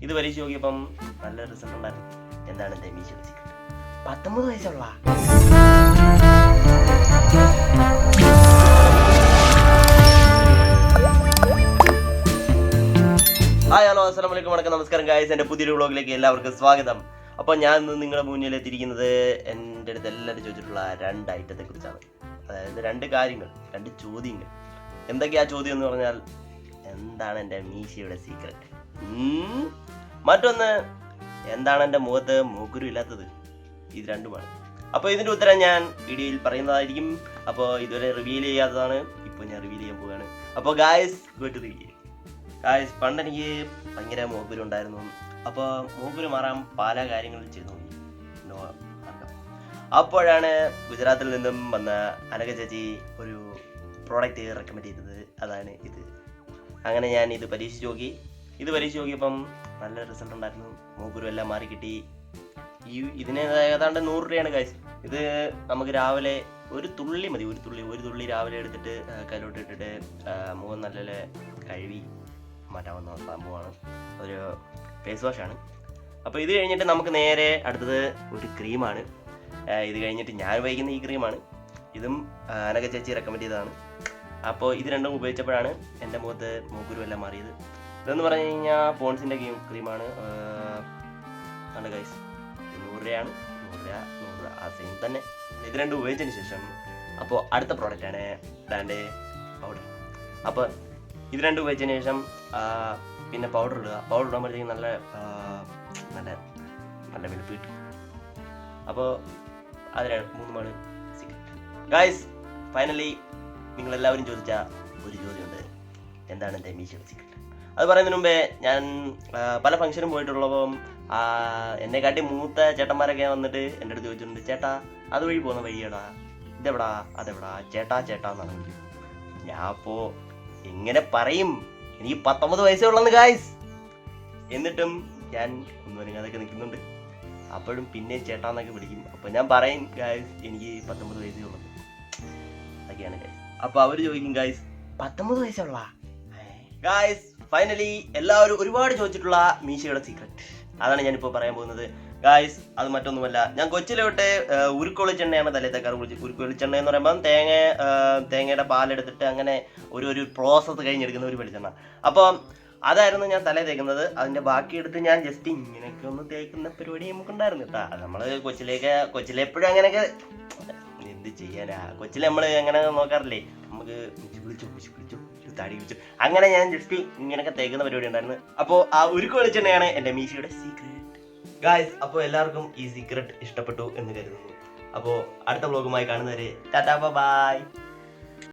ഇത് പരീക്ഷ നോക്കിയപ്പം നല്ല റിസൾട്ട് ഉണ്ടായിരുന്നു. എന്താണ് എൻ്റെ മീശയുടെ സീക്രട്ട്? 19 വയസ്സുള്ള ഹായ് ഹലോ അസ്സലാമു അലൈക്കും, വണക്കം, നമസ്കാരം ഗായ്സ്. എൻ്റെ പുതിയൊരു വ്ളോഗിലേക്ക് എല്ലാവർക്കും സ്വാഗതം. അപ്പോൾ ഞാൻ ഇന്ന് നിങ്ങളുടെ മുന്നിൽ എത്തിയിരിക്കുന്നത് എൻ്റെ അടുത്ത് എല്ലാവരും ചോദിച്ചിട്ടുള്ള 2 ഐറ്റത്തെ കുറിച്ചാണ്. അതായത് 2 കാര്യങ്ങൾ, 2 ചോദ്യങ്ങൾ. എന്തൊക്കെയാ ചോദ്യം എന്ന് പറഞ്ഞാൽ, എന്താണ് എൻ്റെ മീശയുടെ സീക്രട്ട്? മറ്റൊന്ന്, എന്താണ് എൻ്റെ മുഖത്ത് മൂക്കുരു ഇല്ലാത്തത്? ഇത് രണ്ടുമാണ്. അപ്പോൾ ഇതിൻ്റെ ഉത്തരം ഞാൻ വീഡിയോയിൽ പറയുന്നതായിരിക്കും. അപ്പോൾ ഇതുവരെ റിവീൽ ചെയ്യാത്തതാണ്, ഇപ്പോൾ ഞാൻ റിവീൽ ചെയ്യാൻ പോവുകയാണ്. അപ്പോൾ guys go to reveal. Guys, പണ്ട് എനിക്ക് ഭയങ്കര മൂക്കുരു ഉണ്ടായിരുന്നു. അപ്പോൾ മൂക്കുരു മാറാൻ പല കാര്യങ്ങളും ചെയ്തു നോക്കി. അപ്പോഴാണ് ഗുജറാത്തിൽ നിന്നും വന്ന അനഘ ചേച്ചി ഒരു പ്രോഡക്റ്റ് റെക്കമെൻഡ് ചെയ്തത്. അതാണ് ഇത്. അങ്ങനെ ഞാൻ ഇത് പരീക്ഷിച്ച് നോക്കി. ഇത് പരീക്ഷിച്ച് നോക്കിയപ്പം നല്ല റിസൾട്ട് ഉണ്ടായിരുന്നു. മൂക്കുരു എല്ലാം മാറി കിട്ടി. ഇതിന് ഏതാണ്ട് 100 രൂപയാണ് ഗായ്സ്. ഇത് നമുക്ക് രാവിലെ ഒരു തുള്ളി മതി, ഒരു തുള്ളി രാവിലെ എടുത്തിട്ട് കയ്യിലോട്ട് ഇട്ടിട്ട് മുഖം നല്ല കഴുകി മാറ്റാവുന്ന സംഭവമാണ്. ഒരു ഫേസ് വാഷാണ്. അപ്പോൾ ഇത് കഴിഞ്ഞിട്ട് നമുക്ക് നേരെ അടുത്തത് ഒരു ക്രീമാണ്. ഇത് കഴിഞ്ഞിട്ട് ഞാൻ ഉപയോഗിക്കുന്ന ഈ ക്രീമാണ്. ഇതും അനഘ ചേച്ചി റെക്കമെൻഡ് ചെയ്തതാണ്. അപ്പോൾ ഇത് രണ്ടും ഉപയോഗിച്ചപ്പോഴാണ് എൻ്റെ മുഖത്ത് മൂക്കുരു എല്ലാം മാറിയത്. ഇതെന്ന് പറഞ്ഞു കഴിഞ്ഞാൽ പോൺസിൻ്റെ ക്രീമാണ്. ആണ് ഗൈസ്, 100 രൂപയാണ്. 100 രൂപ ആ സെയിം തന്നെ. ഇത് രണ്ടും ഉപയോഗിച്ചതിന് ശേഷം അപ്പോൾ അടുത്ത പ്രോഡക്റ്റാണ് ബ്രാൻഡ് പൗഡർ. അപ്പോൾ ഇത് രണ്ടും ഉപയോഗിച്ചതിന് ശേഷം പിന്നെ പൗഡർ ഇടുക. പൗഡർ ഇടുമ്പോഴത്തേക്കും നല്ല വെളുപ്പ് കിട്ടും. അപ്പോൾ അത് 3 സീക്രട്ട് ഗായ്സ്. ഫൈനലി നിങ്ങളെല്ലാവരും ചോദിച്ച ഒരു ചോദ്യമുണ്ട്, എന്താണ് എൻ്റെ മീശയുടെ സീക്രട്ട്? അത് പറയുന്നതിന് മുമ്പേ ഞാൻ പല ഫംഗ്ഷനും പോയിട്ടുള്ളപ്പം എന്നെക്കാട്ടി മൂത്ത ചേട്ടന്മാരൊക്കെ വന്നിട്ട് എൻ്റെ അടുത്ത് ചോദിച്ചിട്ടുണ്ട്, ചേട്ടാ അതുവഴി പോകുന്ന വഴിയാടാ, ഇതെവിടാ അതെവിടാ, ചേട്ടാ എന്നാണ് വിളിക്കുന്നത്. ഞാൻ അപ്പോൾ എങ്ങനെ പറയും? എനിക്ക് 19 വയസ്സേ ഉള്ളെന്ന് ഗായ്സ്. എന്നിട്ടും ഞാൻ ഒന്നും അനങ്ങാതൊക്കെ നിൽക്കുന്നുണ്ട്. അപ്പോഴും പിന്നെ ചേട്ടാന്നൊക്കെ വിളിക്കും. അപ്പോൾ ഞാൻ പറയും ഗായ്സ്, എനിക്ക് 19 വയസ്സേ ഉള്ളത്. അതൊക്കെയാണ് ഗായ്സ്. അപ്പോൾ അവർ ചോദിക്കും, ഗായ്സ് 19 വയസ്സുള്ള ഗായ്സ്. ഫൈനലി എല്ലാവരും ഒരുപാട് ചോദിച്ചിട്ടുള്ള മീശയുടെ സീക്രട്ട്, അതാണ് ഞാനിപ്പോൾ പറയാൻ പോകുന്നത് ഗായ്സ്. അത് മറ്റൊന്നുമല്ല, ഞാൻ കൊച്ചിലോട്ട് ഉരുക്കൊളിച്ചെണ്ണയാണ് തലേ തേക്കാറ്. ഉരുക്കൊളിച്ചെണ്ണ എന്ന് പറയുമ്പോൾ തേങ്ങയുടെ പാലെടുത്തിട്ട് അങ്ങനെ ഒരു പ്രോസസ്സ് കഴിഞ്ഞെടുക്കുന്ന ഒരു വെളിച്ചെണ്ണ. അപ്പോൾ അതായിരുന്നു ഞാൻ തലേ തേക്കുന്നത്. അതിൻ്റെ ബാക്കി എടുത്ത് ഞാൻ ജസ്റ്റ് ഇങ്ങനെയൊക്കെ ഒന്ന് തേക്കുന്ന പരിപാടി നമുക്കുണ്ടായിരുന്നു കേട്ടോ. നമ്മൾ കൊച്ചിലെപ്പോഴും അങ്ങനെയൊക്കെ എന്ത് ചെയ്യാനാ, കൊച്ചിൽ നമ്മൾ അങ്ങനെ നോക്കാറില്ലേ, നമുക്ക് വിളിച്ചു താടി വിളിച്ചു, അങ്ങനെ ഞാൻ ജസ്റ്റ് ഇങ്ങനെയൊക്കെ തേക്കുന്ന പരിപാടി ഉണ്ടായിരുന്നു. അപ്പോൾ ആ ഉരുക്ക് വെളിച്ചെണ്ണയാണ് എൻ്റെ മീശയുടെ സീക്രട്ട് ഗായ്സ്. അപ്പോൾ എല്ലാവർക്കും ഈ സീക്രട്ട് ഇഷ്ടപ്പെട്ടു എന്ന് കരുതുന്നു. അപ്പോൾ അടുത്ത വ്ലോഗുമായി കാണുന്നവരെ ടാറ്റാ ബൈ.